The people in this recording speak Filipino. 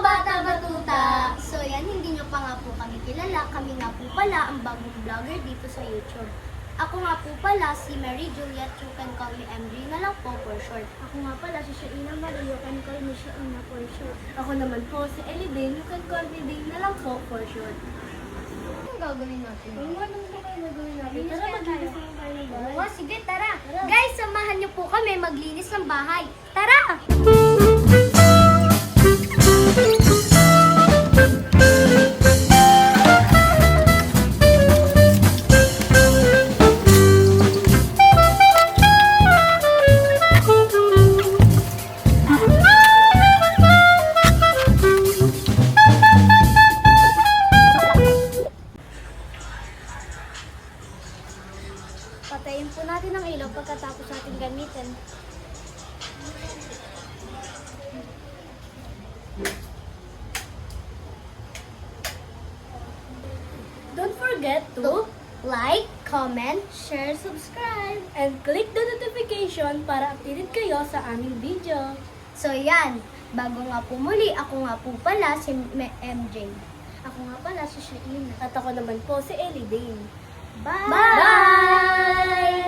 bata batuta! So yan, hindi nyo pa nga po kami kilala. Kami nga po pala ang bagong vlogger dito sa YouTube. Ako nga po pala si Mary Juliet, you can call me MJ na lang po for short. Ako nga pala si Shaina Marie, you can call me Shaina for short. Ako naman po si Ellie Dane, you can call me Dane na lang po for short. Anong gagawin natin? Kung anong ba kayo nagawin natin? Linis Tara, kaya maglinis tayo. naman tayo ng bahay. Oo, sige, tara. Guys, samahan niyo po kami maglinis ng bahay. Tara! Patayin po natin ang ilaw pagkatapos natin gamitin. Don't forget to like, comment, share, subscribe, And click the notification para updated kayo sa aming video. So yan, bago nga po muli, ako nga po pala si MJ. Ako nga pala si Shaina. At ako naman po si Ellie Dane. Bye! Bye!